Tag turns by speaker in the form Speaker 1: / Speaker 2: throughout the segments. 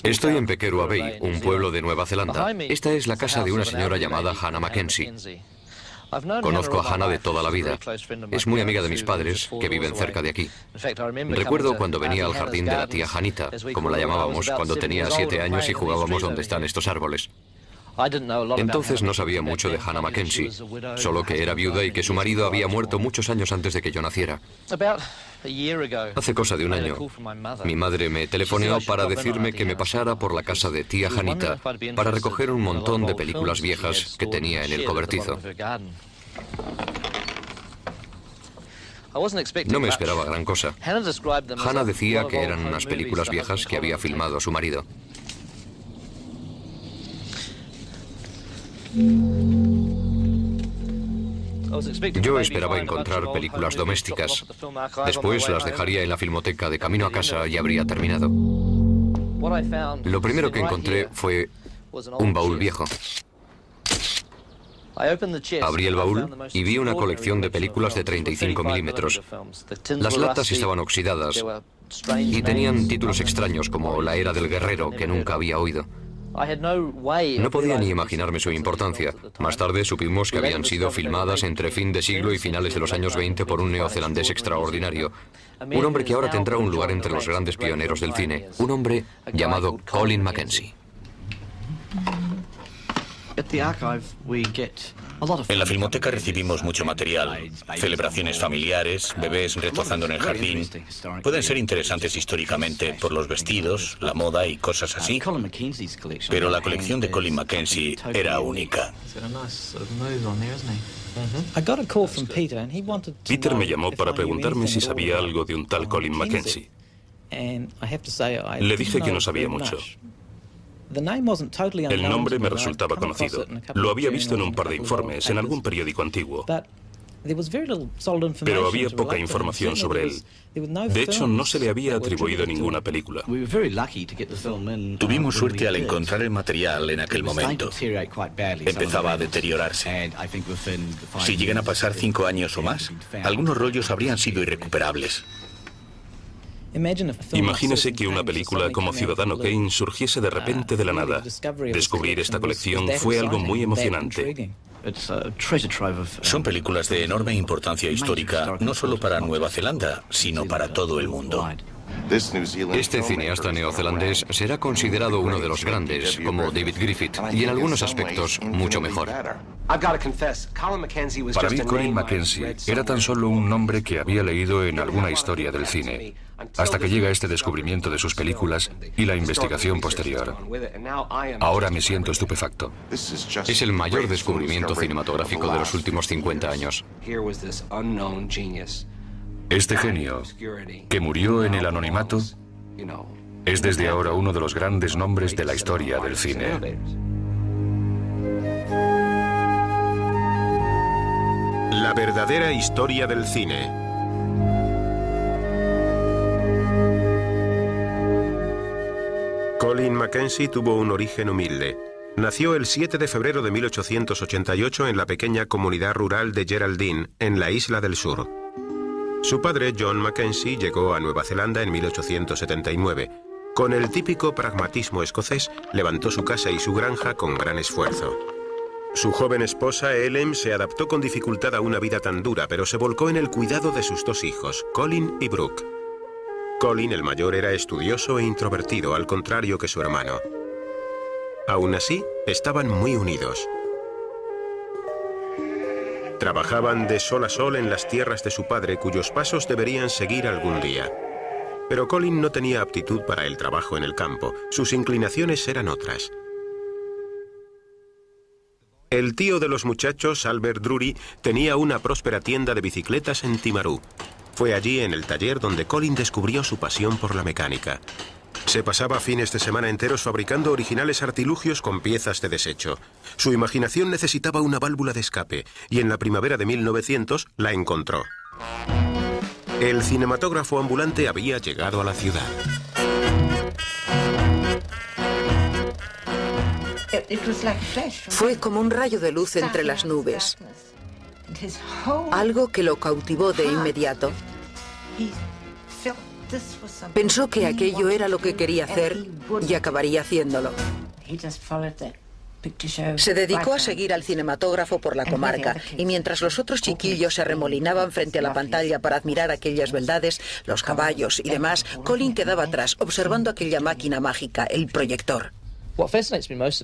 Speaker 1: Estoy en Pequero Bay, un pueblo de Nueva Zelanda. Esta es la casa de una señora llamada Hannah Mackenzie. Conozco a Hannah de toda la vida. Es muy amiga de mis padres, que viven cerca de aquí. Recuerdo cuando venía al jardín de la tía Janita, como la llamábamos, cuando tenía 7 años y jugábamos donde están estos árboles. Entonces no sabía mucho de Hannah Mackenzie, solo que era viuda y que su marido había muerto muchos años antes de que yo naciera. Hace cosa de un año, mi madre me telefoneó para decirme que me pasara por la casa de tía Janita para recoger un montón de películas viejas que tenía en el cobertizo. No me esperaba gran cosa. Hannah decía que eran unas películas viejas que había filmado su marido. Yo esperaba encontrar películas domésticas. Después las dejaría en la filmoteca de camino a casa y habría terminado. Lo primero que encontré fue un baúl viejo. Abrí el baúl y vi una colección de películas de 35 milímetros. Las latas estaban oxidadas y tenían títulos extraños como La Era del Guerrero, que nunca había oído. No podía ni imaginarme su importancia. Más tarde supimos que habían sido filmadas entre fin de siglo y finales de los años 20 por un neozelandés extraordinario. Un hombre que ahora tendrá un lugar entre los grandes pioneros del cine. Un hombre llamado Colin Mackenzie.
Speaker 2: En la filmoteca recibimos mucho material, celebraciones familiares, bebés retozando en el jardín. Pueden ser interesantes históricamente por los vestidos, la moda y cosas así, pero la colección de Colin Mackenzie era única.
Speaker 3: Peter me llamó para preguntarme si sabía algo de un tal Colin Mackenzie. Le dije que no sabía mucho. El nombre me resultaba conocido. Lo había visto en un par de informes, en algún periódico antiguo. Pero había poca información sobre él. De hecho, no se le había atribuido ninguna película.
Speaker 2: Tuvimos suerte al encontrar el material en aquel momento. Empezaba a deteriorarse. Si llegan a pasar 5 años o más, algunos rollos habrían sido irrecuperables.
Speaker 3: Imagínese que una película como Ciudadano Kane surgiese de repente de la nada. Descubrir esta colección fue algo muy emocionante.
Speaker 2: Son películas de enorme importancia histórica, no solo para Nueva Zelanda, sino para todo el mundo.
Speaker 1: Este cineasta neozelandés será considerado uno de los grandes, como David Griffith, y en algunos aspectos mucho mejor.
Speaker 4: Para mí, Colin Mackenzie era tan solo un nombre que había leído en alguna historia del cine, hasta que llega este descubrimiento de sus películas y la investigación posterior. Ahora me siento estupefacto.
Speaker 1: Es el mayor descubrimiento cinematográfico de los últimos 50 años.
Speaker 4: Este genio, que murió en el anonimato, es desde ahora uno de los grandes nombres de la historia del cine.
Speaker 5: La verdadera historia del cine. Colin Mackenzie tuvo un origen humilde. Nació el 7 de febrero de 1888 en la pequeña comunidad rural de Geraldine, en la Isla del Sur. Su padre, John Mackenzie, llegó a Nueva Zelanda en 1879. Con el típico pragmatismo escocés, levantó su casa y su granja con gran esfuerzo. Su joven esposa, Ellen, se adaptó con dificultad a una vida tan dura, pero se volcó en el cuidado de sus 2 hijos, Colin y Brooke. Colin, el mayor, era estudioso e introvertido, al contrario que su hermano. Aún así, estaban muy unidos. Trabajaban de sol a sol en las tierras de su padre, cuyos pasos deberían seguir algún día. Pero Colin no tenía aptitud para el trabajo en el campo. Sus inclinaciones eran otras. El tío de los muchachos, Albert Drury, tenía una próspera tienda de bicicletas en Timaru. Fue allí, en el taller, donde Colin descubrió su pasión por la mecánica. Se pasaba fines de semana enteros fabricando originales artilugios con piezas de desecho. Su imaginación necesitaba una válvula de escape, y en la primavera de 1900 la encontró. El cinematógrafo ambulante había llegado a la ciudad.
Speaker 6: Fue como un rayo de luz entre las nubes, algo que lo cautivó de inmediato. Pensó que aquello era lo que quería hacer y acabaría haciéndolo. Se dedicó a seguir al cinematógrafo por la comarca, y mientras los otros chiquillos se arremolinaban frente a la pantalla para admirar aquellas beldades, los caballos y demás, Colin quedaba atrás, observando aquella máquina mágica, el proyector.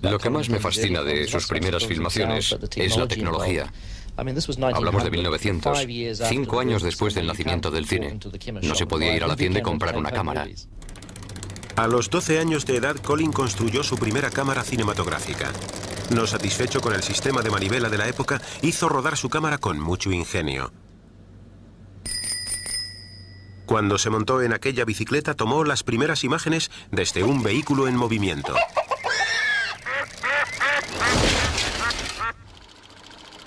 Speaker 1: Lo que más me fascina de sus primeras filmaciones es la tecnología. Hablamos de 1900, 5 años después del nacimiento del cine. No se podía ir a la tienda y comprar una cámara.
Speaker 5: A los 12 años de edad, Colin construyó su primera cámara cinematográfica. No satisfecho con el sistema de manivela de la época, hizo rodar su cámara con mucho ingenio. Cuando se montó en aquella bicicleta, tomó las primeras imágenes desde un vehículo en movimiento.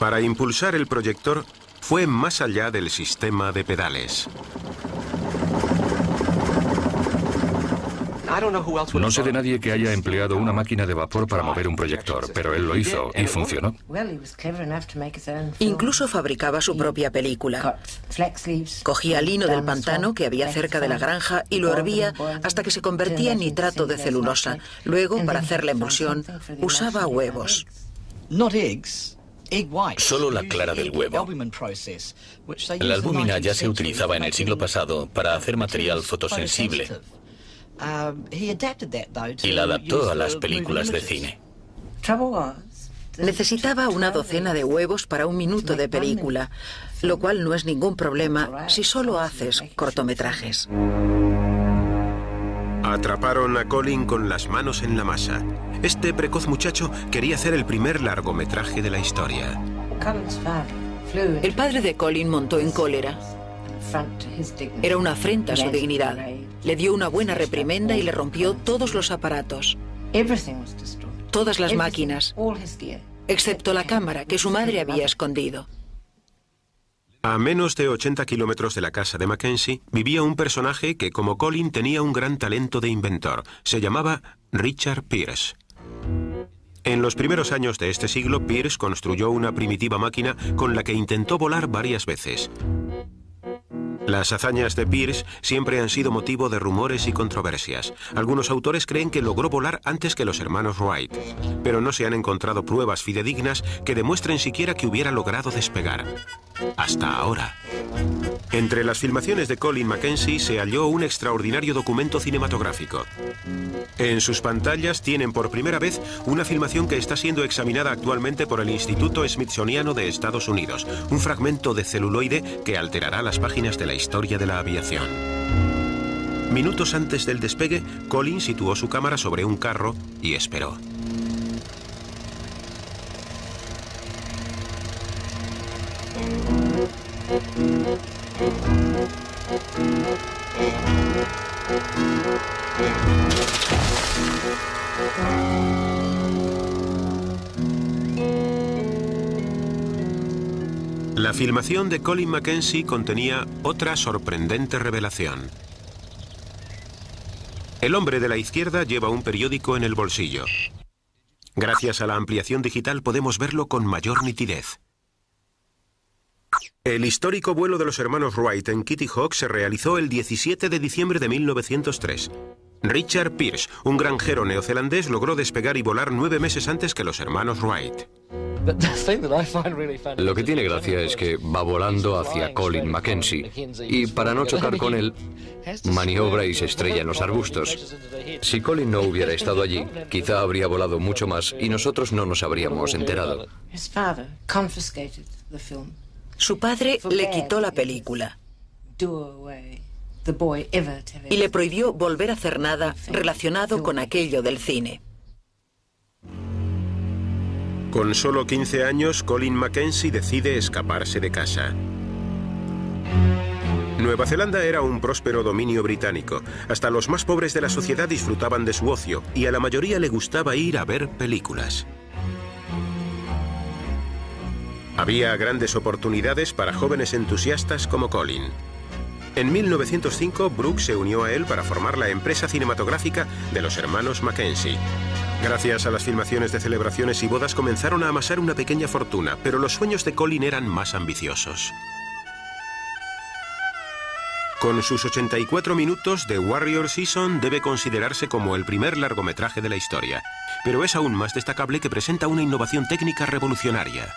Speaker 5: Para impulsar el proyector, fue más allá del sistema de pedales.
Speaker 4: No sé de nadie que haya empleado una máquina de vapor para mover un proyector, pero él lo hizo y funcionó.
Speaker 6: Incluso fabricaba su propia película. Cogía lino del pantano que había cerca de la granja y lo hervía hasta que se convertía en nitrato de celulosa. Luego, para hacer la emulsión, usaba huevos.
Speaker 2: Solo la clara del huevo. La albúmina ya se utilizaba en el siglo pasado para hacer material fotosensible. Y la adaptó a las películas de cine.
Speaker 6: Necesitaba una docena de huevos para 1 minuto de película, lo cual no es ningún problema si solo haces cortometrajes.
Speaker 5: Atraparon a Colin con las manos en la masa. Este precoz muchacho quería hacer el primer largometraje de la historia.
Speaker 6: El padre de Colin montó en cólera. Era una afrenta a su dignidad. Le dio una buena reprimenda y le rompió todos los aparatos, todas las máquinas, excepto la cámara que su madre había escondido.
Speaker 5: A menos de 80 kilómetros de la casa de Mackenzie vivía un personaje que, como Colin, tenía un gran talento de inventor. Se llamaba Richard Pierce. En los primeros años de este siglo, Pierce construyó una primitiva máquina con la que intentó volar varias veces. Las hazañas de Pierce siempre han sido motivo de rumores y controversias. Algunos autores creen que logró volar antes que los hermanos Wright, pero no se han encontrado pruebas fidedignas que demuestren siquiera que hubiera logrado despegar. Hasta ahora. Entre las filmaciones de Colin Mackenzie se halló un extraordinario documento cinematográfico. En sus pantallas tienen por primera vez una filmación que está siendo examinada actualmente por el Instituto Smithsoniano de Estados Unidos, un fragmento de celuloide que alterará las páginas de la historia de la aviación. Minutos antes del despegue, Colin situó su cámara sobre un carro y esperó. La filmación de Colin Mackenzie contenía otra sorprendente revelación. El hombre de la izquierda lleva un periódico en el bolsillo. Gracias a la ampliación digital podemos verlo con mayor nitidez. El histórico vuelo de los hermanos Wright en Kitty Hawk se realizó el 17 de diciembre de 1903. Richard Pierce, un granjero neozelandés, logró despegar y volar 9 meses antes que los hermanos Wright.
Speaker 1: Lo que tiene gracia es que va volando hacia Colin Mackenzie y, para no chocar con él, maniobra y se estrella en los arbustos. Si Colin no hubiera estado allí, quizá habría volado mucho más y nosotros no nos habríamos enterado.
Speaker 6: Su padre le quitó la película y le prohibió volver a hacer nada relacionado con aquello del cine.
Speaker 5: Con solo 15 años, Colin Mackenzie decide escaparse de casa. Nueva Zelanda era un próspero dominio británico. Hasta los más pobres de la sociedad disfrutaban de su ocio y a la mayoría le gustaba ir a ver películas. Había grandes oportunidades para jóvenes entusiastas como Colin. En 1905, Brooks se unió a él para formar la empresa cinematográfica de los hermanos Mackenzie. Gracias a las filmaciones de celebraciones y bodas comenzaron a amasar una pequeña fortuna, pero los sueños de Colin eran más ambiciosos. Con sus 84 minutos, The Warrior Season debe considerarse como el primer largometraje de la historia, pero es aún más destacable que presenta una innovación técnica revolucionaria.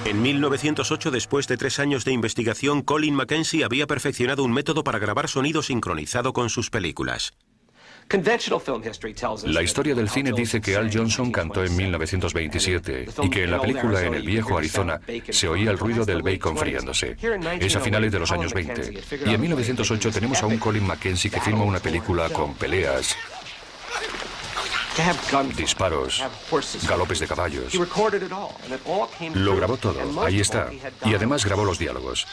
Speaker 5: En 1908, después de 3 años de investigación, Colin Mackenzie había perfeccionado un método para grabar sonido sincronizado con sus películas.
Speaker 4: La historia del cine dice que Al Johnson cantó en 1927 y que en la película En el viejo Arizona se oía el ruido del bacon friándose. Es a finales de los años 20. Y en 1908 tenemos a un Colin Mackenzie que filma una película con peleas, disparos, galopes de caballos. Lo grabó todo, ahí está. Y además grabó los diálogos.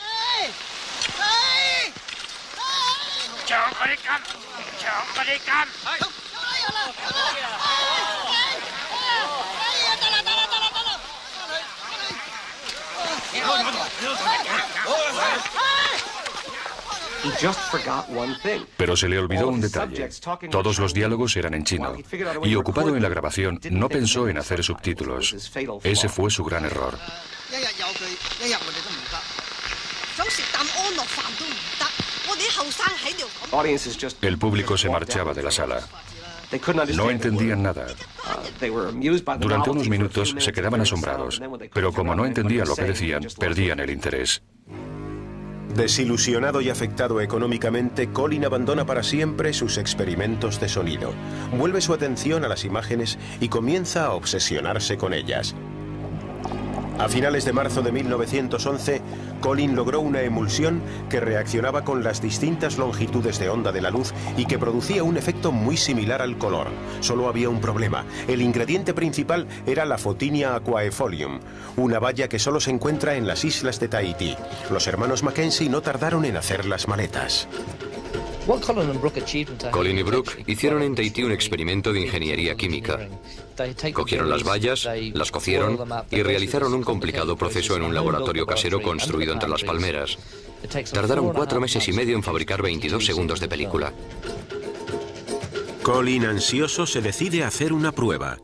Speaker 4: Pero se le olvidó un detalle. Todos los diálogos eran en chino. Y ocupado en la grabación, no pensó en hacer subtítulos. Ese fue su gran error. El público se marchaba de la sala. No entendían nada. Durante unos minutos se quedaban asombrados, pero como no entendían lo que decían, perdían el interés.
Speaker 5: Desilusionado y afectado económicamente, Colin abandona para siempre sus experimentos de sonido. Vuelve su atención a las imágenes y comienza a obsesionarse con ellas. A finales de marzo de 1911, Colin logró una emulsión que reaccionaba con las distintas longitudes de onda de la luz y que producía un efecto muy similar al color. Solo había un problema. El ingrediente principal era la Photinia aquaefolium, una baya que solo se encuentra en las islas de Tahití. Los hermanos Mackenzie no tardaron en hacer las maletas.
Speaker 1: Colin y Brooke hicieron en Tahití un experimento de ingeniería química. Cogieron las bayas, las cocieron y realizaron un complicado proceso en un laboratorio casero construido entre las palmeras. Tardaron 4 meses y medio en fabricar 22 segundos de película.
Speaker 5: Colin, ansioso, se decide a hacer una prueba.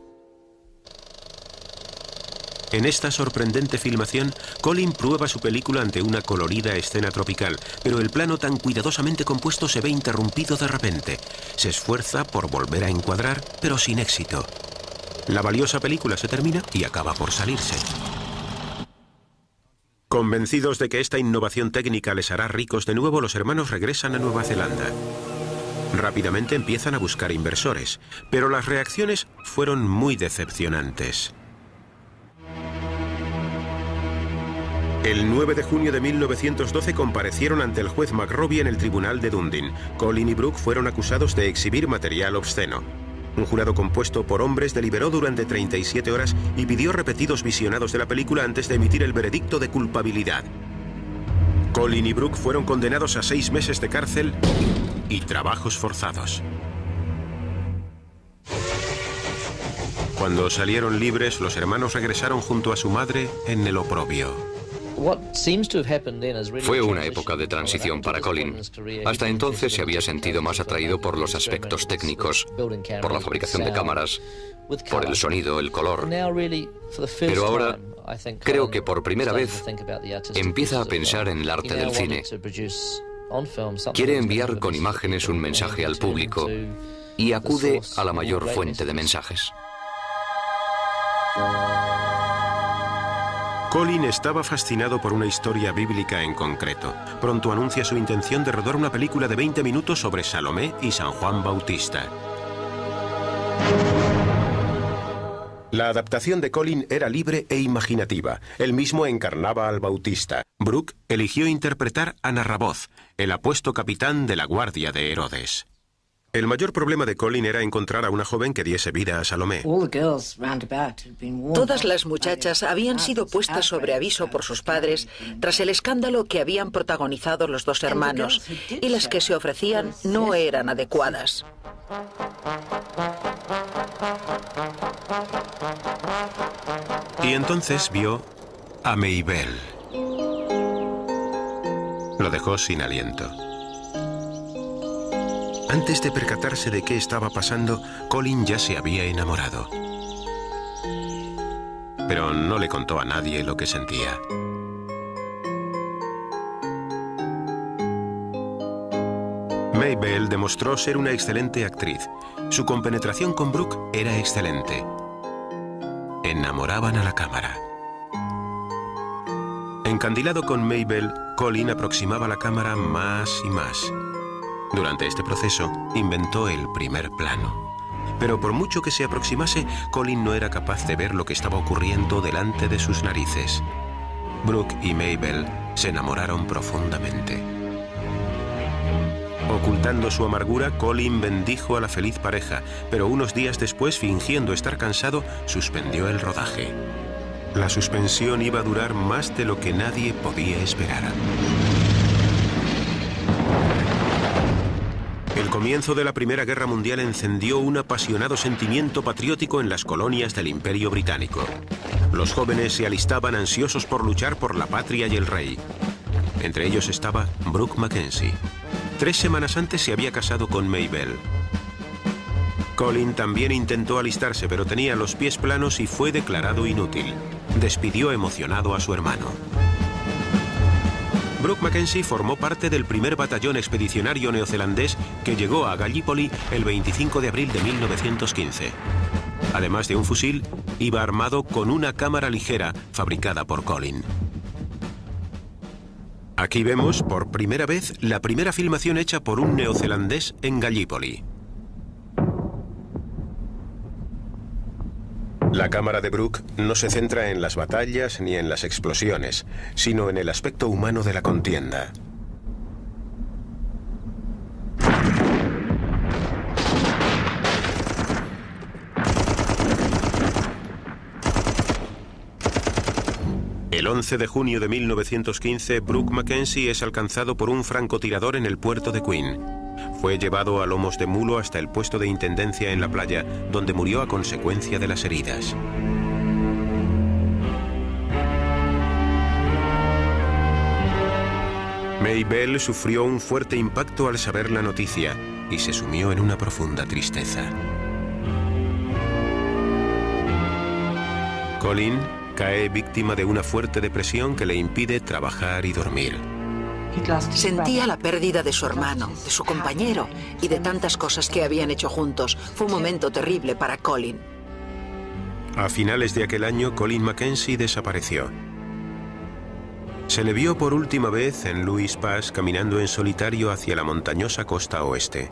Speaker 5: En esta sorprendente filmación, Colin prueba su película ante una colorida escena tropical, pero el plano tan cuidadosamente compuesto se ve interrumpido de repente. Se esfuerza por volver a encuadrar, pero sin éxito. La valiosa película se termina y acaba por salirse. Convencidos de que esta innovación técnica les hará ricos de nuevo, los hermanos regresan a Nueva Zelanda. Rápidamente empiezan a buscar inversores, pero las reacciones fueron muy decepcionantes. El 9 de junio de 1912 comparecieron ante el juez McRobbie en el tribunal de Dundee. Colin y Brooke fueron acusados de exhibir material obsceno. Un jurado compuesto por hombres deliberó durante 37 horas y pidió repetidos visionados de la película antes de emitir el veredicto de culpabilidad. Colin y Brooke fueron condenados a 6 meses de cárcel y trabajos forzados. Cuando salieron libres, los hermanos regresaron junto a su madre en el oprobio.
Speaker 1: Fue una época de transición para Colin. Hasta entonces se había sentido más atraído por los aspectos técnicos, por la fabricación de cámaras, por el sonido, el color. Pero ahora, creo que por primera vez, empieza a pensar en el arte del cine. Quiere enviar con imágenes un mensaje al público y acude a la mayor fuente de mensajes.
Speaker 5: Colin estaba fascinado por una historia bíblica en concreto. Pronto anuncia su intención de rodar una película de 20 minutos sobre Salomé y San Juan Bautista. La adaptación de Colin era libre e imaginativa. Él mismo encarnaba al Bautista. Brooke eligió interpretar a Narraboz, el apuesto capitán de la guardia de Herodes. El mayor problema de Colin era encontrar a una joven que diese vida a Salomé.
Speaker 6: Todas las muchachas habían sido puestas sobre aviso por sus padres tras el escándalo que habían protagonizado los dos hermanos, y las que se ofrecían no eran adecuadas.
Speaker 5: Y entonces vio a Maybelle. Lo dejó sin aliento. Antes de percatarse de qué estaba pasando, Colin ya se había enamorado. Pero no le contó a nadie lo que sentía. Maybelle demostró ser una excelente actriz. Su compenetración con Brooke era excelente. Enamoraban a la cámara. Encandilado con Maybelle, Colin aproximaba la cámara más y más. Durante este proceso, inventó el primer plano. Pero por mucho que se aproximase, Colin no era capaz de ver lo que estaba ocurriendo delante de sus narices. Brooke y Maybelle se enamoraron profundamente. Ocultando su amargura, Colin bendijo a la feliz pareja, pero unos días después, fingiendo estar cansado, suspendió el rodaje. La suspensión iba a durar más de lo que nadie podía esperar. El comienzo de la Primera Guerra Mundial encendió un apasionado sentimiento patriótico en las colonias del Imperio Británico. Los jóvenes se alistaban ansiosos por luchar por la patria y el rey. Entre ellos estaba Brooke Mackenzie. 3 semanas antes se había casado con Maybelle. Colin también intentó alistarse, pero tenía los pies planos y fue declarado inútil. Despidió emocionado a su hermano. Brooke Mackenzie formó parte del primer batallón expedicionario neozelandés que llegó a Gallipoli el 25 de abril de 1915. Además de un fusil, iba armado con una cámara ligera fabricada por Colin. Aquí vemos, por primera vez, la primera filmación hecha por un neozelandés en Gallipoli. La cámara de Brooke no se centra en las batallas ni en las explosiones, sino en el aspecto humano de la contienda. El 11 de junio de 1915, Brooke Mackenzie es alcanzado por un francotirador en el puerto de Queen. Fue llevado a lomos de mulo hasta el puesto de intendencia en la playa, donde murió a consecuencia de las heridas. Maybelle sufrió un fuerte impacto al saber la noticia y se sumió en una profunda tristeza. Colin cae víctima de una fuerte depresión que le impide trabajar y dormir.
Speaker 6: Sentía la pérdida de su hermano, de su compañero y de tantas cosas que habían hecho juntos. Fue un momento terrible para Colin.
Speaker 5: A finales de aquel año, Colin Mackenzie desapareció. Se le vio por última vez en Louis Pass caminando en solitario hacia la montañosa costa oeste.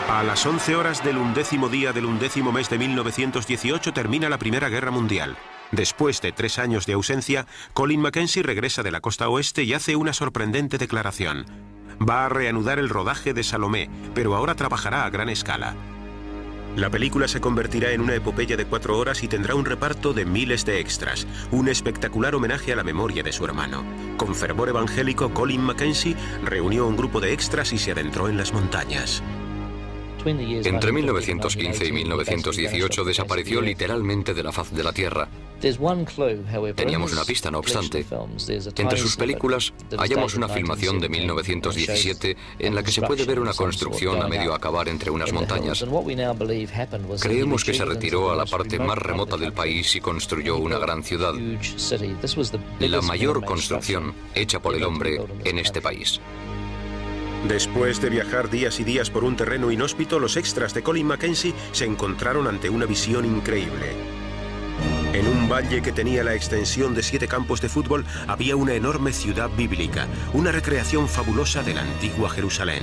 Speaker 5: A las 11 horas del 11º día del 11º mes de 1918 termina la Primera Guerra Mundial. Después de 3 años de ausencia, Colin Mackenzie regresa de la costa oeste y hace una sorprendente declaración. Va a reanudar el rodaje de Salomé, pero ahora trabajará a gran escala. La película se convertirá en una epopeya de 4 horas y tendrá un reparto de miles de extras, un espectacular homenaje a la memoria de su hermano. Con fervor evangélico, Colin Mackenzie reunió un grupo de extras y se adentró en las montañas.
Speaker 1: Entre 1915 y 1918 desapareció literalmente de la faz de la Tierra. Teníamos una pista, no obstante. Entre sus películas hallamos una filmación de 1917 en la que se puede ver una construcción a medio acabar entre unas montañas. Creemos que se retiró a la parte más remota del país y construyó una gran ciudad. La mayor construcción hecha por el hombre en este país.
Speaker 5: Después de viajar días y días por un terreno inhóspito, los extras de Colin Mackenzie se encontraron ante una visión increíble. En un valle que tenía la extensión de 7 campos de fútbol, había una enorme ciudad bíblica, una recreación fabulosa de la antigua Jerusalén.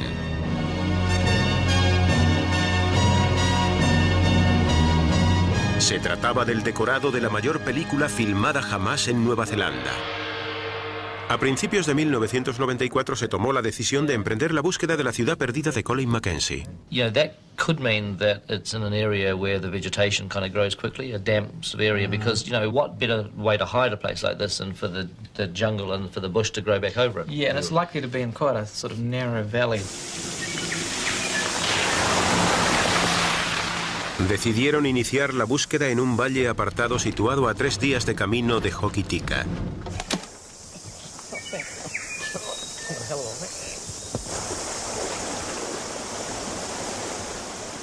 Speaker 5: Se trataba del decorado de la mayor película filmada jamás en Nueva Zelanda. A principios de 1994 se tomó la decisión de emprender la búsqueda de la ciudad perdida de Colin Mackenzie.
Speaker 7: That could mean that it's in an area where the vegetation kind of grows quickly, a damp sort of area, because, what better way to hide a place like this than for the jungle and for the bush to grow back over it?
Speaker 8: Yeah, and it's likely to be in quite a sort of narrow valley.
Speaker 5: Decidieron iniciar la búsqueda en un valle apartado situado a 3 días de camino de Hokitika.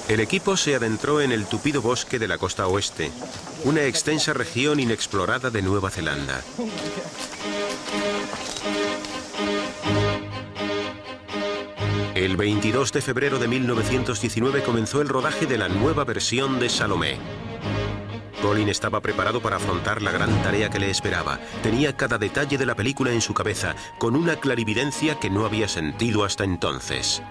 Speaker 5: El equipo se adentró en el tupido bosque de la costa oeste, una extensa región inexplorada de Nueva Zelanda. El 22 de febrero de 1919 comenzó el rodaje de la nueva versión de Salomé. Colin estaba preparado para afrontar la gran tarea que le esperaba. Tenía cada detalle de la película en su cabeza, con una clarividencia que no había sentido hasta entonces.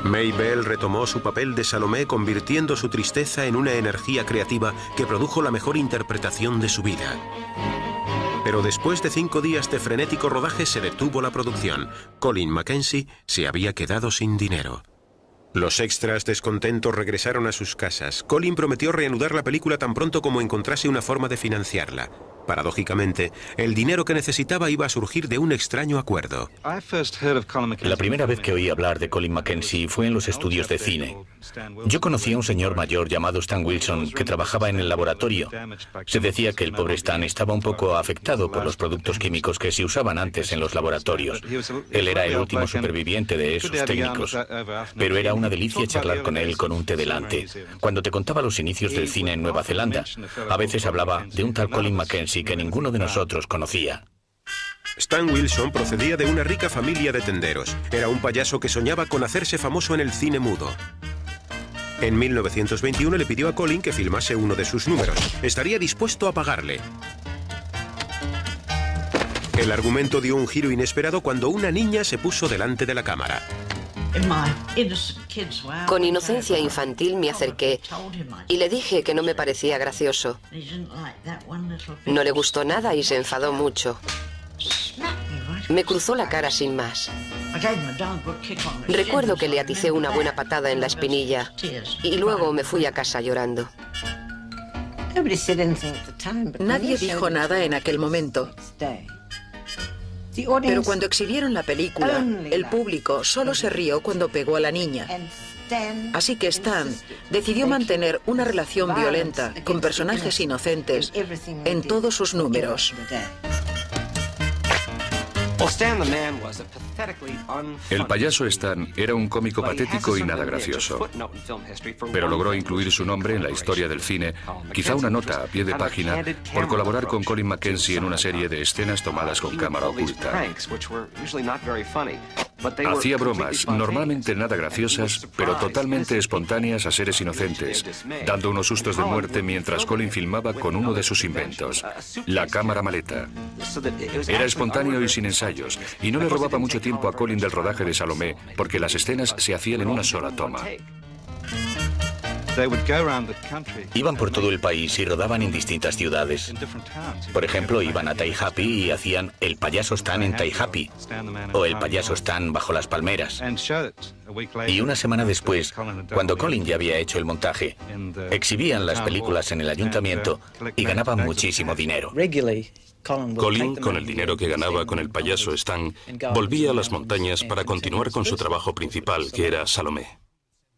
Speaker 5: May Bell retomó su papel de Salomé, convirtiendo su tristeza en una energía creativa que produjo la mejor interpretación de su vida. Pero después de 5 días de frenético rodaje se detuvo la producción. Colin Mackenzie se había quedado sin dinero. Los extras descontentos regresaron a sus casas. Colin prometió reanudar la película tan pronto como encontrase una forma de financiarla. Paradójicamente, el dinero que necesitaba iba a surgir de un extraño acuerdo.
Speaker 2: La primera vez que oí hablar de Colin Mackenzie fue en los estudios de cine. Yo conocí a un señor mayor llamado Stan Wilson que trabajaba en el laboratorio. Se decía que el pobre Stan estaba un poco afectado por los productos químicos que se usaban antes en los laboratorios. Él era el último superviviente de esos técnicos. Pero era una delicia charlar con él con un té delante. Cuando te contaba los inicios del cine en Nueva Zelanda, a veces hablaba de un tal Colin Mackenzie que ninguno de nosotros conocía.
Speaker 5: Stan Wilson procedía de una rica familia de tenderos. Era un payaso que soñaba con hacerse famoso en el cine mudo. En 1921 le pidió a Colin que filmase uno de sus números. Estaría dispuesto a pagarle. El argumento dio un giro inesperado cuando una niña se puso delante de la cámara.
Speaker 9: Con inocencia infantil me acerqué y le dije que no me parecía gracioso. No le gustó nada y se enfadó mucho. Me cruzó la cara sin más. Recuerdo que le aticé una buena patada en la espinilla y luego me fui a casa llorando.
Speaker 6: Nadie dijo nada en aquel momento. Pero cuando exhibieron la película, el público solo se rió cuando pegó a la niña. Así que Stan decidió mantener una relación violenta con personajes inocentes en todos sus números.
Speaker 4: El payaso Stan era un cómico patético y nada gracioso, pero logró incluir su nombre en la historia del cine, quizá una nota a pie de página, por colaborar con Colin Mackenzie en una serie de escenas tomadas con cámara oculta. Hacía bromas, normalmente nada graciosas, pero totalmente espontáneas a seres inocentes, dando unos sustos de muerte mientras Colin filmaba con uno de sus inventos, la cámara maleta. Era espontáneo y sin ensayos, y no le robaba mucho tiempo a Colin del rodaje de Salomé, porque las escenas se hacían en una sola toma.
Speaker 2: Iban por todo el país y rodaban en distintas ciudades. Por ejemplo, iban a Taihapi y hacían El payaso Stan en Taihapi o El payaso Stan bajo las palmeras. Y una semana después, cuando Colin ya había hecho el montaje, exhibían las películas en el ayuntamiento y ganaban muchísimo dinero.
Speaker 3: Colin, con el dinero que ganaba con el payaso Stan, volvía a las montañas para continuar con su trabajo principal, que era Salomé.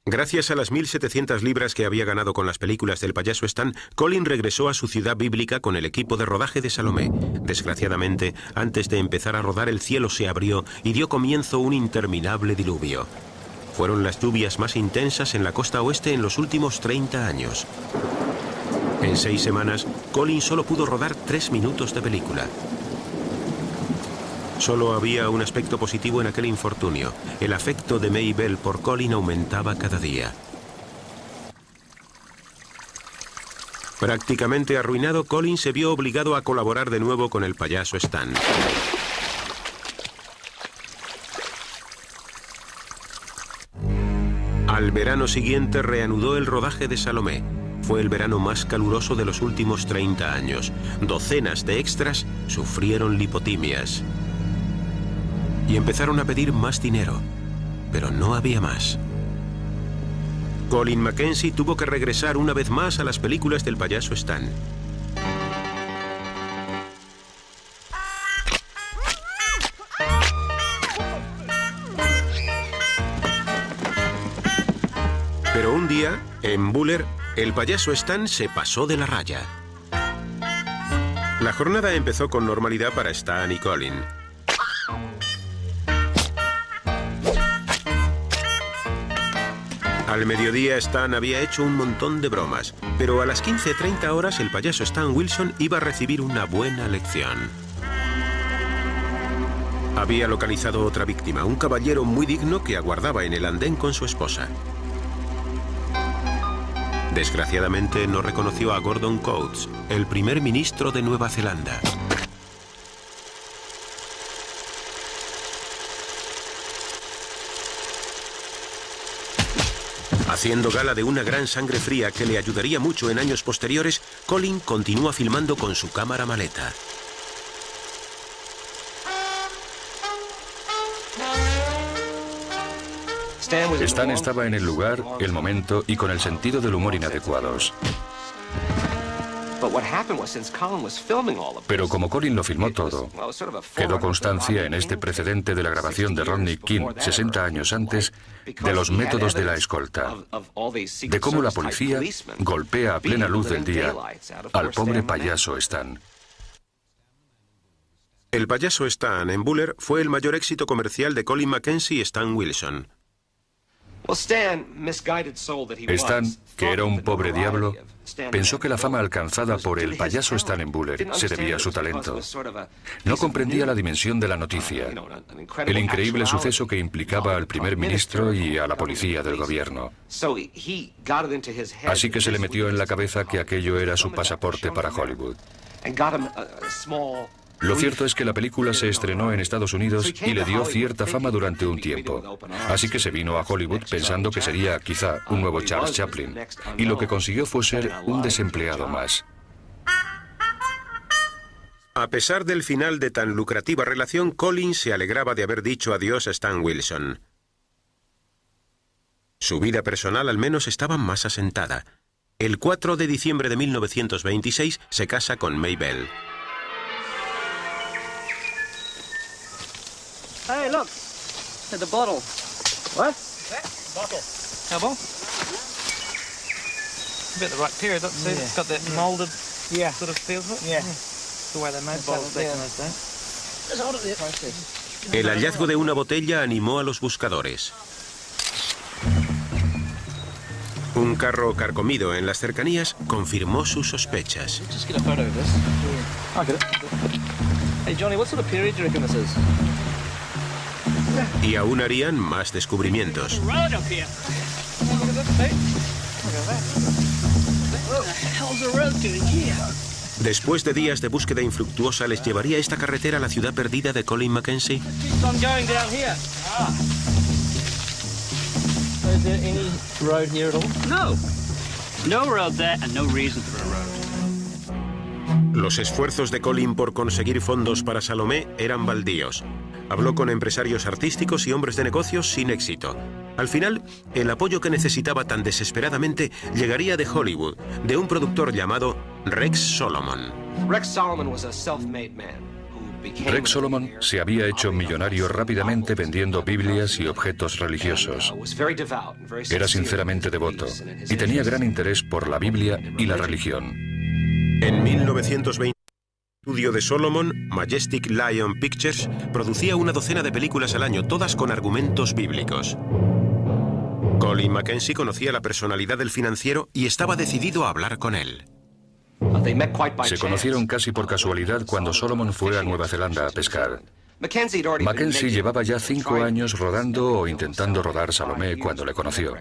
Speaker 5: Gracias a las 1.700 libras que había ganado con las películas del payaso Stan, Colin regresó a su ciudad bíblica con el equipo de rodaje de Salomé. Desgraciadamente, antes de empezar a rodar, el cielo se abrió y dio comienzo un interminable diluvio. Fueron las lluvias más intensas en la costa oeste en los últimos 30 años. En 6 semanas, Colin solo pudo rodar 3 minutos de película. Solo había un aspecto positivo en aquel infortunio. El afecto de May Bell por Colin aumentaba cada día. Prácticamente arruinado, Colin se vio obligado a colaborar de nuevo con el payaso Stan. Al verano siguiente reanudó el rodaje de Salomé. Fue el verano más caluroso de los últimos 30 años. Docenas de extras sufrieron lipotimias. Y empezaron a pedir más dinero, pero no había más. Colin Mackenzie tuvo que regresar una vez más a las películas del payaso Stan. Pero un día, en Buller, el payaso Stan se pasó de la raya. La jornada empezó con normalidad para Stan y Colin. Al mediodía, Stan había hecho un montón de bromas, pero a las 15:30 horas el payaso Stan Wilson iba a recibir una buena lección. Había localizado otra víctima, un caballero muy digno que aguardaba en el andén con su esposa. Desgraciadamente no reconoció a Gordon Coates, el primer ministro de Nueva Zelanda. Haciendo gala de una gran sangre fría que le ayudaría mucho en años posteriores, Colin continúa filmando con su cámara maleta.
Speaker 4: Stan estaba en el lugar, el momento y con el sentido del humor inadecuados. Pero como Colin lo filmó todo, quedó constancia en este precedente de la grabación de Rodney King 60 años antes de los métodos de la escolta, de cómo la policía golpea a plena luz del día al pobre payaso Stan.
Speaker 5: El payaso Stan en Buller fue el mayor éxito comercial de Colin Mackenzie y Stan Wilson.
Speaker 4: Stan, que era un pobre diablo, pensó que la fama alcanzada por el payaso Stan en Buller se debía a su talento. No comprendía la dimensión de la noticia, el increíble suceso que implicaba al primer ministro y a la policía del gobierno. Así que se le metió en la cabeza que aquello era su pasaporte para Hollywood. Lo cierto es que la película se estrenó en Estados Unidos y le dio cierta fama durante un tiempo. Así que se vino a Hollywood pensando que sería quizá un nuevo Charles Chaplin. Y lo que consiguió fue ser un desempleado más.
Speaker 5: A pesar del final de tan lucrativa relación, Colin se alegraba de haber dicho adiós a Stan Wilson. Su vida personal al menos estaba más asentada. El 4 de diciembre de 1926 se casa con May Bell.
Speaker 10: Hey, look, at the bottle. What? Bottle. How about? A bit the right period, look, see, it's got that moulded sort of feel to it. Yeah. The way they made bottles back in those days. Let's hold it there.
Speaker 5: El hallazgo de una botella animó a los buscadores. Un carro carcomido en las cercanías confirmó sus sospechas.
Speaker 10: Just get a photo of this. Yeah. I get it. Hey, Johnny, what sort of period do you reckon this is?
Speaker 5: Y aún harían más descubrimientos. Después de días de búsqueda infructuosa, les llevaría esta carretera a la ciudad perdida de Colin Mackenzie. Los esfuerzos de Colin por conseguir fondos para Salomé eran baldíos. Habló con empresarios artísticos y hombres de negocios sin éxito. Al final, el apoyo que necesitaba tan desesperadamente llegaría de Hollywood, de un productor llamado Rex Solomon.
Speaker 4: Rex Solomon se había hecho millonario rápidamente vendiendo Biblias y objetos religiosos. Era sinceramente devoto y tenía gran interés por la Biblia y la religión.
Speaker 5: En 1920, el estudio de Solomon, Majestic Lion Pictures, producía una docena de películas al año, todas con argumentos bíblicos. Colin Mackenzie conocía la personalidad del financiero y estaba decidido a hablar con él.
Speaker 4: Se conocieron casi por casualidad cuando Solomon fue a Nueva Zelanda a pescar. Mackenzie llevaba ya 5 años rodando o intentando rodar Salomé cuando le conoció.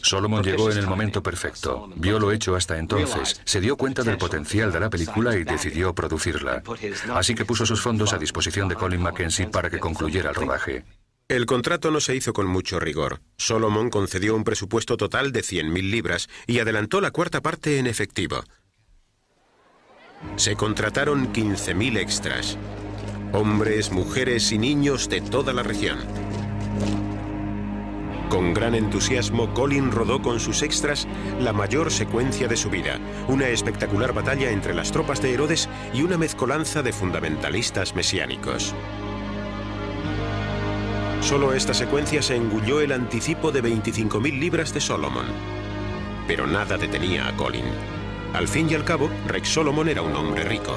Speaker 4: Solomon llegó en el momento perfecto, vio lo hecho hasta entonces, se dio cuenta del potencial de la película y decidió producirla. Así que puso sus fondos a disposición de Colin Mackenzie para que concluyera el rodaje.
Speaker 5: El contrato no se hizo con mucho rigor. Solomon concedió un presupuesto total de 100.000 libras y adelantó la cuarta parte en efectivo. Se contrataron 15.000 extras. Hombres, mujeres y niños de toda la región. Con gran entusiasmo, Colin rodó con sus extras la mayor secuencia de su vida, una espectacular batalla entre las tropas de Herodes y una mezcolanza de fundamentalistas mesiánicos. Solo esta secuencia se engulló el anticipo de 25.000 libras de Solomon. Pero nada detenía a Colin. Al fin y al cabo, Rex Solomon era un hombre rico.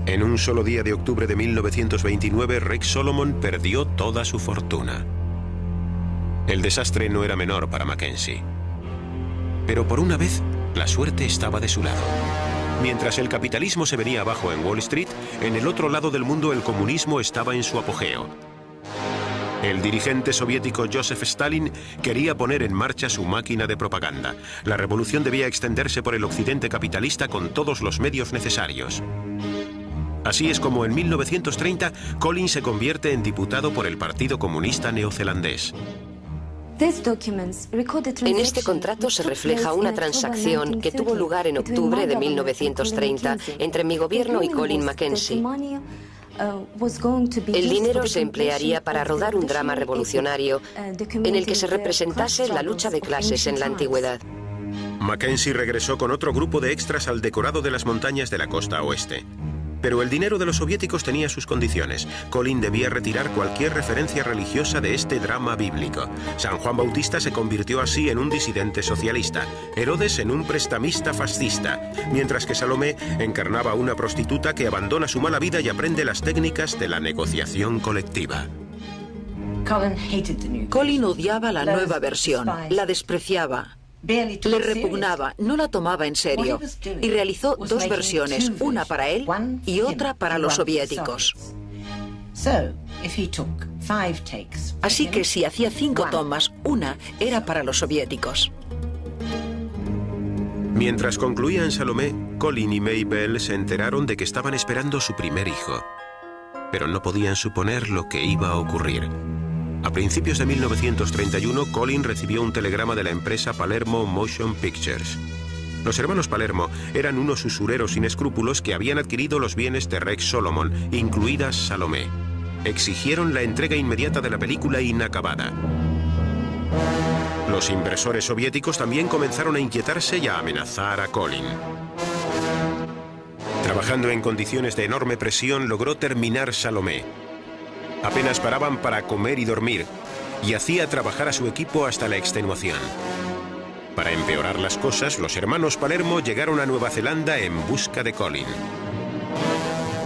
Speaker 5: En un solo día de octubre de 1929, Rex Solomon perdió toda su fortuna. El desastre no era menor para Mackenzie. Pero por una vez, La suerte estaba de su lado. Mientras el capitalismo se venía abajo en Wall Street, en el otro lado del mundo el comunismo estaba en su apogeo. El dirigente soviético Joseph Stalin quería poner en marcha su máquina de propaganda. La revolución debía extenderse por el occidente capitalista con todos los medios necesarios. Así es como en 1930 Colin se convierte en diputado por el Partido Comunista Neozelandés.
Speaker 9: En este contrato se refleja una transacción que tuvo lugar en octubre de 1930 entre mi gobierno y Colin Mackenzie. El dinero se emplearía para rodar un drama revolucionario en el que se representase la lucha de clases en la antigüedad.
Speaker 5: Mackenzie regresó con otro grupo de extras al decorado de las montañas de la costa oeste. Pero el dinero de los soviéticos tenía sus condiciones. Colin debía retirar cualquier referencia religiosa de este drama bíblico. San Juan Bautista se convirtió así en un disidente socialista, Herodes en un prestamista fascista, mientras que Salomé encarnaba a una prostituta que abandona su mala vida y aprende las técnicas de la negociación colectiva.
Speaker 6: Colin odiaba la nueva versión, la despreciaba. Le repugnaba, no la tomaba en serio y realizó dos versiones, una para él y otra para los soviéticos. Así que si hacía 5 tomas, una era para los soviéticos.
Speaker 5: Mientras concluían Salomé, Colin y Maybelle se enteraron de que estaban esperando su primer hijo, pero no podían suponer lo que iba a ocurrir. A principios de 1931, Colin recibió un telegrama de la empresa Palermo Motion Pictures. Los hermanos Palermo eran unos usureros sin escrúpulos que habían adquirido los bienes de Rex Solomon, incluidas Salomé. Exigieron la entrega inmediata de la película inacabada. Los inversores soviéticos también comenzaron a inquietarse y a amenazar a Colin. Trabajando en condiciones de enorme presión, logró terminar Salomé. Apenas paraban para comer y dormir, y hacía trabajar a su equipo hasta la extenuación. Para empeorar las cosas, los hermanos Palermo llegaron a Nueva Zelanda en busca de Colin.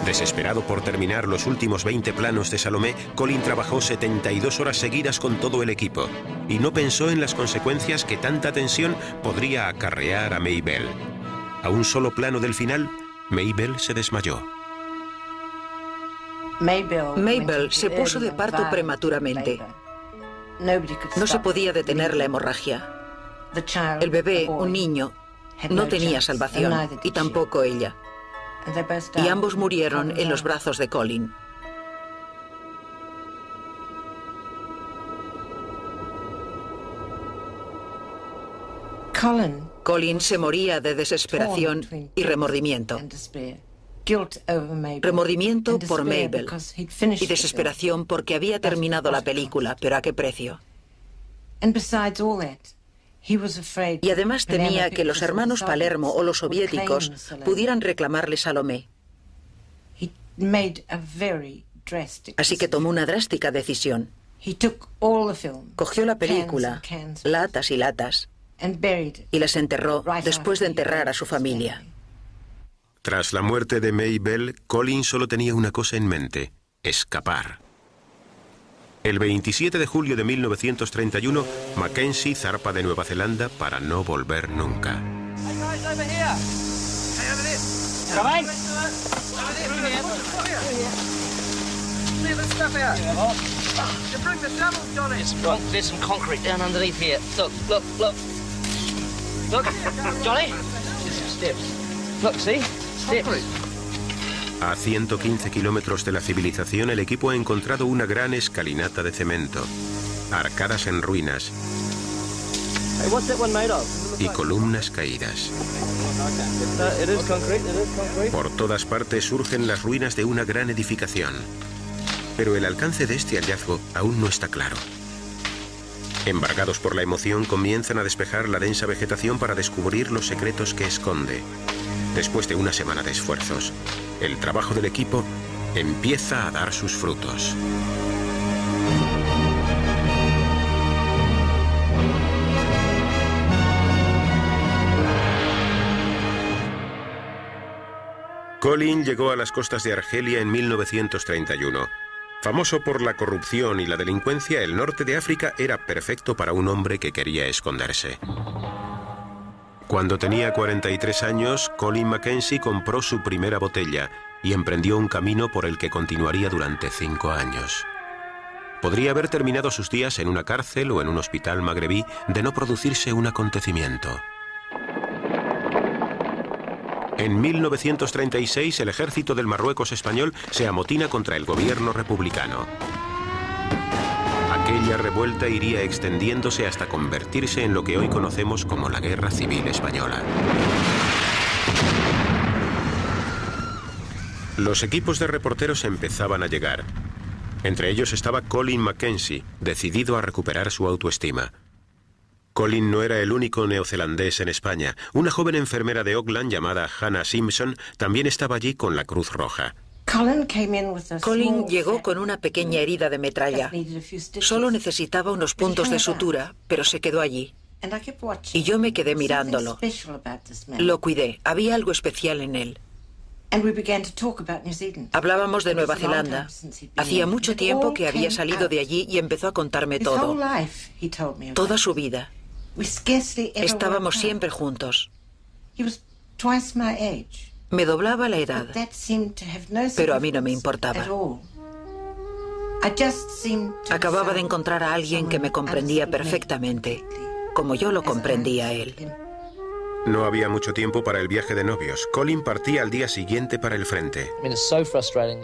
Speaker 5: Desesperado por terminar los últimos 20 planos de Salomé, Colin trabajó 72 horas seguidas con todo el equipo, y no pensó en las consecuencias que tanta tensión podría acarrear a Maybelle. A un solo plano del final, Maybelle se desmayó.
Speaker 6: Maybelle se puso de parto prematuramente. No se podía detener la hemorragia. El bebé, un niño, no tenía salvación, y tampoco ella. Y ambos murieron en los brazos de Colin. Colin se moría de desesperación y remordimiento. Remordimiento por Maybelle y desesperación porque había terminado la película, pero ¿a qué precio? Y además temía que los hermanos Palermo o los soviéticos pudieran reclamarle Salomé. Así que tomó una drástica decisión. Cogió la película, latas y latas, y las enterró después de enterrar a su familia.
Speaker 5: Tras la muerte de Maybelle, Colin solo tenía una cosa en mente: escapar. El 27 de julio de 1931, Mackenzie zarpa de Nueva Zelanda para no volver nunca. A 115 kilómetros de la civilización, el equipo ha encontrado una gran escalinata de cemento, arcadas en ruinas y columnas caídas. Por todas partes surgen las ruinas de una gran edificación, pero el alcance de este hallazgo aún no está claro. Embargados por la emoción, comienzan a despejar la densa vegetación para descubrir los secretos que esconde. Después de una semana de esfuerzos, el trabajo del equipo empieza a dar sus frutos. Colin llegó a las costas de Argelia en 1931. Famoso por la corrupción y la delincuencia, el norte de África era perfecto para un hombre que quería esconderse. Cuando tenía 43 años, Colin Mackenzie compró su primera botella y emprendió un camino por el que continuaría durante 5 años. Podría haber terminado sus días en una cárcel o en un hospital magrebí de no producirse un acontecimiento. En 1936, el ejército del Marruecos español se amotina contra el gobierno republicano. Aquella revuelta iría extendiéndose hasta convertirse en lo que hoy conocemos como la Guerra Civil Española. Los equipos de reporteros empezaban a llegar. Entre ellos estaba Colin Mackenzie, decidido a recuperar su autoestima. Colin no era el único neozelandés en España. Una joven enfermera de Auckland llamada Hannah Simpson también estaba allí con la Cruz Roja.
Speaker 6: Colin llegó con una pequeña herida de metralla. Solo necesitaba unos puntos de sutura, pero se quedó allí. Y yo me quedé mirándolo. Lo cuidé. Había algo especial en él. Hablábamos de Nueva Zelanda. Hacía mucho tiempo que había salido de allí y empezó a contarme todo. Toda su vida. Estábamos siempre juntos. Me doblaba la edad, pero a mí no me importaba. Acababa de encontrar a alguien que me comprendía perfectamente, como yo lo comprendía a él.
Speaker 5: No había mucho tiempo para el viaje de novios. Colin partía al día siguiente para el frente.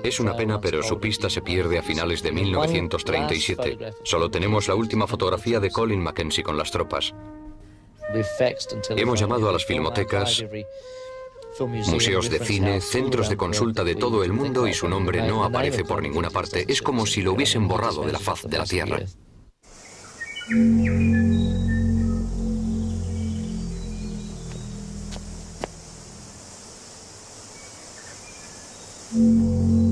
Speaker 1: Es una pena, pero su pista se pierde a finales de 1937. Solo tenemos la última fotografía de Colin Mackenzie con las tropas. Hemos llamado a las filmotecas, museos de cine, centros de consulta de todo el mundo y su nombre no aparece por ninguna parte. Es como si lo hubiesen borrado de la faz de la tierra.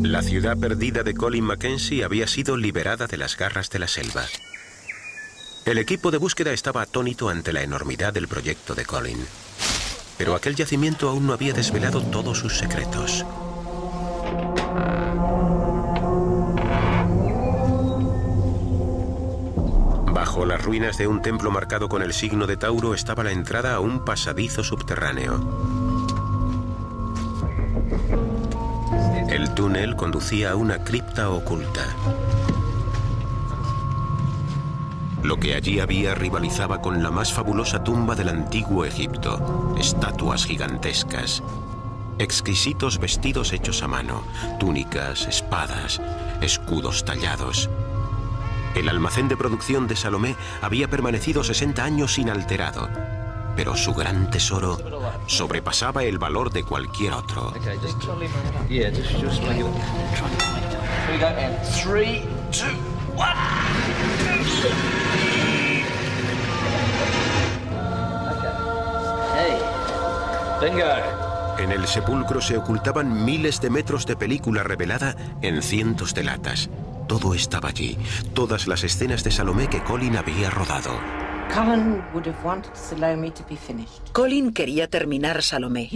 Speaker 5: La ciudad perdida de Colin Mackenzie había sido liberada de las garras de la selva. El equipo de búsqueda estaba atónito ante la enormidad del proyecto de Colin. Pero aquel yacimiento aún no había desvelado todos sus secretos. Bajo las ruinas de un templo marcado con el signo de Tauro estaba la entrada a un pasadizo subterráneo. El túnel conducía a una cripta oculta. Lo que allí había rivalizaba con la más fabulosa tumba del antiguo Egipto. Estatuas gigantescas, exquisitos vestidos hechos a mano, túnicas, espadas, escudos tallados. El almacén de producción de Salomé había permanecido 60 años inalterado, pero su gran tesoro sobrepasaba el valor de cualquier otro. En el sepulcro se ocultaban miles de metros de película revelada en cientos de latas. Todo estaba allí, todas las escenas de Salomé que Colin había rodado.
Speaker 6: Colin quería terminar Salomé.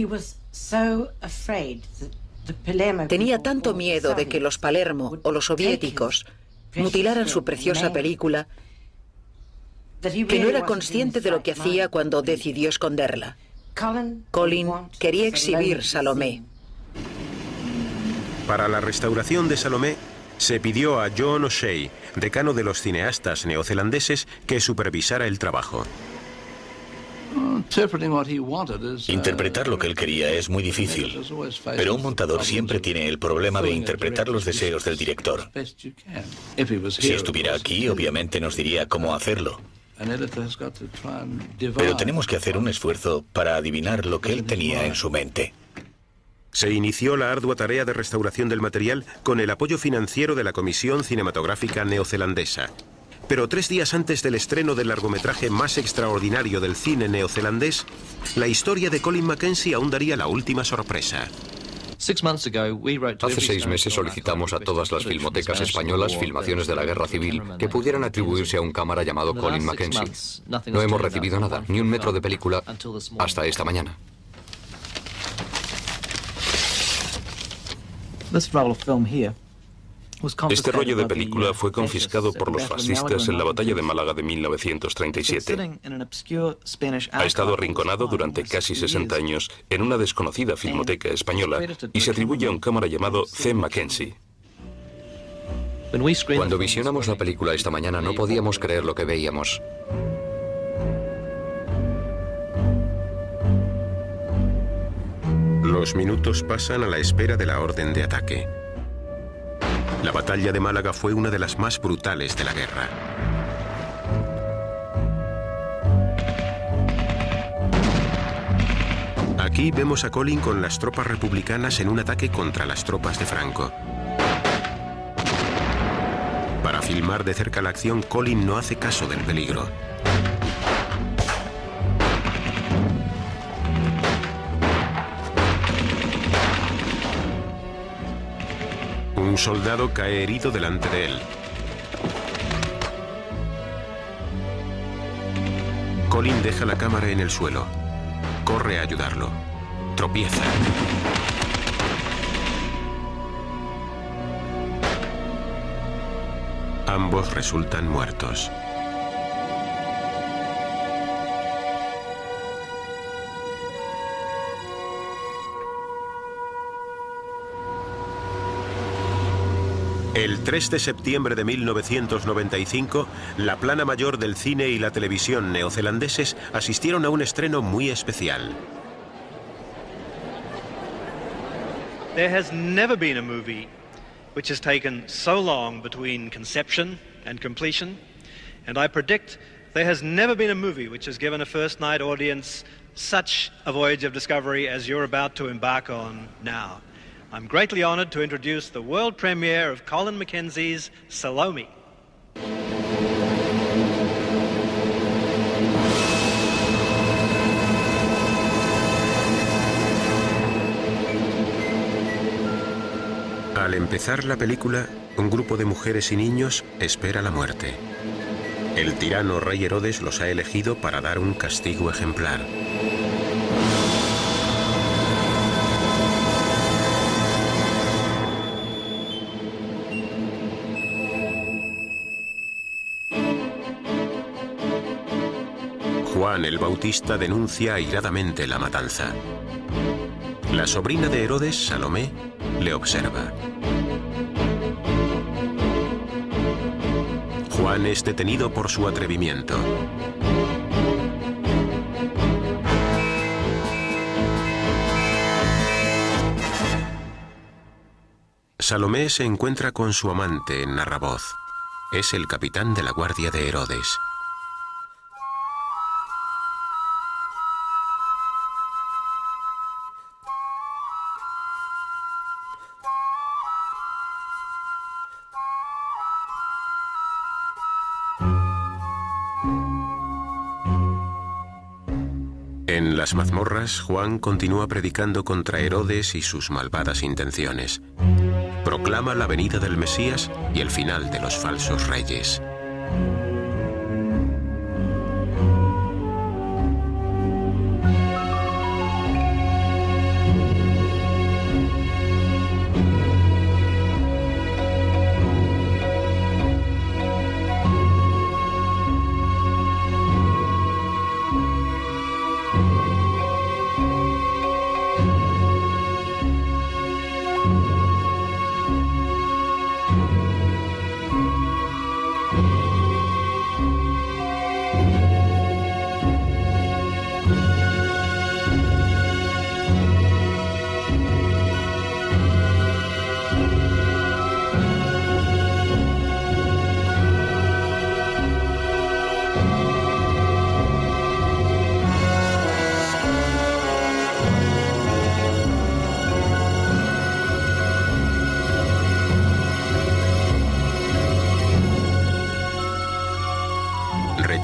Speaker 6: Tenía tanto miedo de que los Palermo o los soviéticos mutilaran su preciosa película que no era consciente de lo que hacía cuando decidió esconderla. Colin quería exhibir Salomé.
Speaker 5: Para la restauración de Salomé, se pidió a John O'Shea, decano de los cineastas neozelandeses, que supervisara el trabajo.
Speaker 2: Interpretar lo que él quería es muy difícil, pero un montador siempre tiene el problema de interpretar los deseos del director. Si estuviera aquí, obviamente nos diría cómo hacerlo. Pero tenemos que hacer un esfuerzo para adivinar lo que él tenía en su mente.
Speaker 5: Se inició la ardua tarea de restauración del material con el apoyo financiero de la Comisión Cinematográfica Neozelandesa. Pero 3 días antes del estreno del largometraje más extraordinario del cine neozelandés, la historia de Colin Mackenzie aún daría la última sorpresa.
Speaker 1: Hace 6 meses solicitamos a todas las filmotecas españolas filmaciones de la Guerra Civil que pudieran atribuirse a un cámara llamado Colin Mackenzie. No hemos recibido nada, ni un metro de película, hasta esta mañana.
Speaker 3: Este rollo de película fue confiscado por los fascistas en la batalla de Málaga de 1937. Ha estado arrinconado durante casi 60 años en una desconocida filmoteca española y se atribuye a un cámara llamado C. Mackenzie.
Speaker 1: Cuando visionamos la película esta mañana no podíamos creer lo que veíamos.
Speaker 5: Los minutos pasan a la espera de la orden de ataque. La batalla de Málaga fue una de las más brutales de la guerra. Aquí vemos a Colin con las tropas republicanas en un ataque contra las tropas de Franco. Para filmar de cerca la acción, Colin no hace caso del peligro. Un soldado cae herido delante de él. Colin deja la cámara en el suelo. Corre a ayudarlo. Tropieza. Ambos resultan muertos. El 3 de septiembre de 1995, la plana mayor del cine y la televisión neozelandeses asistieron a un estreno muy especial.
Speaker 11: There has never been a movie which has taken so long between conception and completion, and I predict there has never been a movie which has given a first-night audience such a voyage of discovery as you're about to embark on now. I'm greatly honored to introduce the world premiere of Colin Mackenzie's Salome.
Speaker 5: Al empezar la película, un grupo de mujeres y niños espera la muerte. El tirano rey Herodes los ha elegido para dar un castigo ejemplar. Juan el Bautista denuncia airadamente la matanza. La sobrina de Herodes, Salomé, le observa. Juan es detenido por su atrevimiento. Salomé se encuentra con su amante en Narravoz. Es el capitán de la guardia de Herodes. En las mazmorras, Juan continúa predicando contra Herodes y sus malvadas intenciones. Proclama la venida del Mesías y el final de los falsos reyes.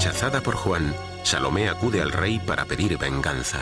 Speaker 5: Rechazada por Juan, Salomé acude al rey para pedir venganza.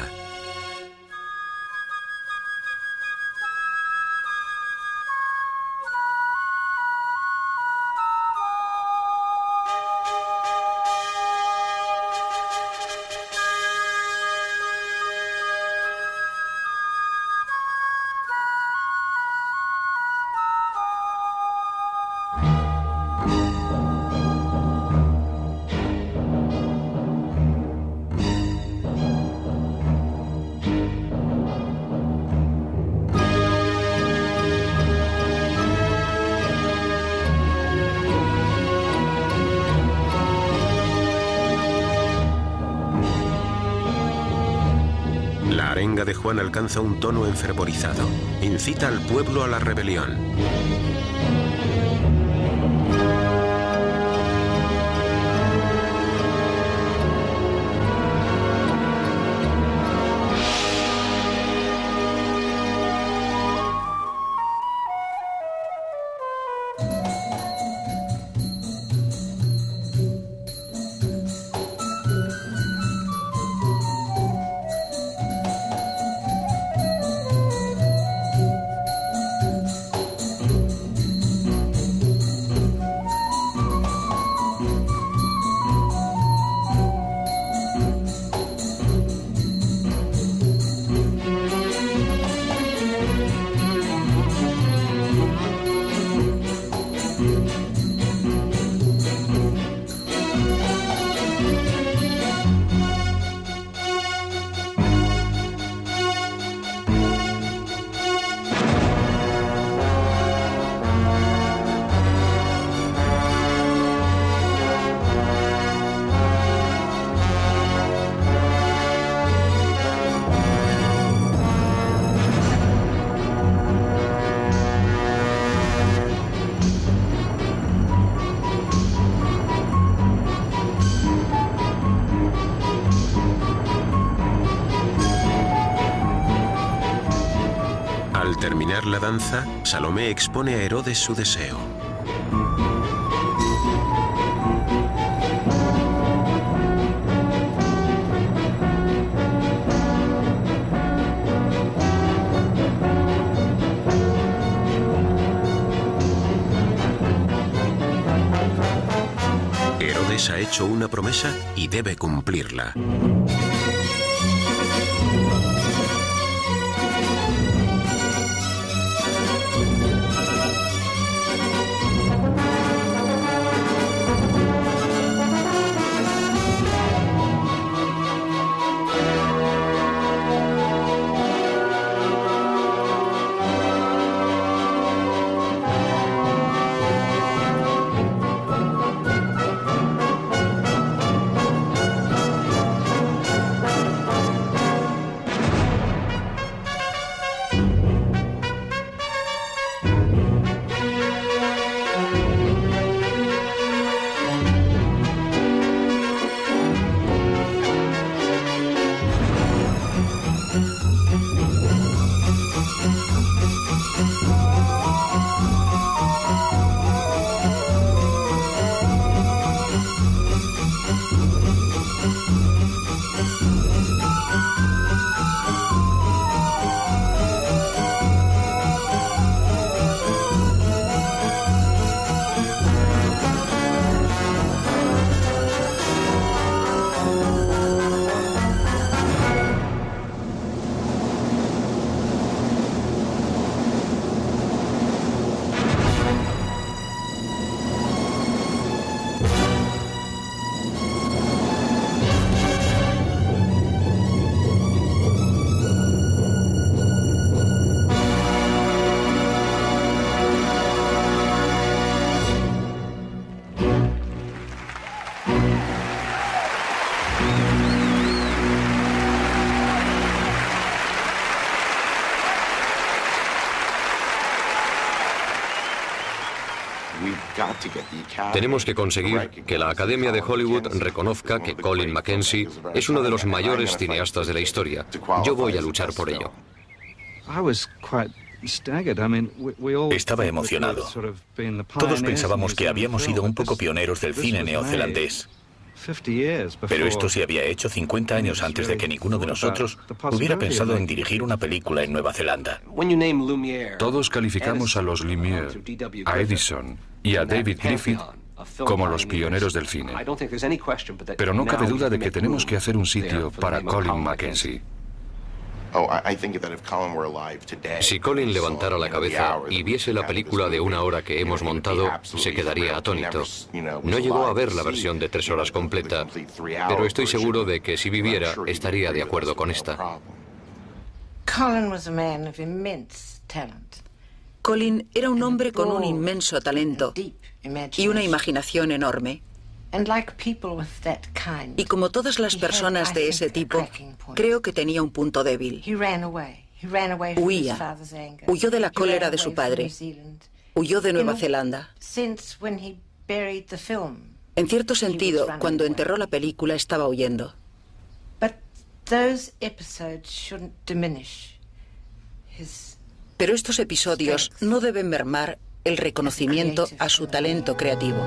Speaker 5: La arenga de Juan alcanza un tono enfervorizado. Incita al pueblo a la rebelión. Al terminar la danza, Salomé expone a Herodes su deseo. Herodes ha hecho una promesa y debe cumplirla.
Speaker 1: Tenemos que conseguir que la Academia de Hollywood reconozca que Colin Mackenzie es uno de los mayores cineastas de la historia. Yo voy a luchar por ello.
Speaker 2: Estaba emocionado. Todos pensábamos que habíamos sido un poco pioneros del cine neozelandés. Pero esto se había hecho 50 años antes de que ninguno de nosotros hubiera pensado en dirigir una película en Nueva Zelanda.
Speaker 4: Todos calificamos a los Lumière, a Edison y a David Griffith como los pioneros del cine. Pero no cabe duda de que tenemos que hacer un sitio para Colin Mackenzie.
Speaker 1: Si Colin levantara la cabeza y viese la película de 1 hora que hemos montado, se quedaría atónito. No llegó a ver la versión de 3 horas completa, pero estoy seguro de que si viviera, estaría de acuerdo con esta.
Speaker 6: Colin era un hombre con un inmenso talento y una imaginación enorme. Y como todas las personas de ese tipo, creo que tenía un punto débil. Huía. Huyó de la cólera de su padre. Huyó de Nueva Zelanda. En cierto sentido, cuando enterró la película, estaba huyendo. Pero estos episodios no deben mermar el reconocimiento a su talento creativo.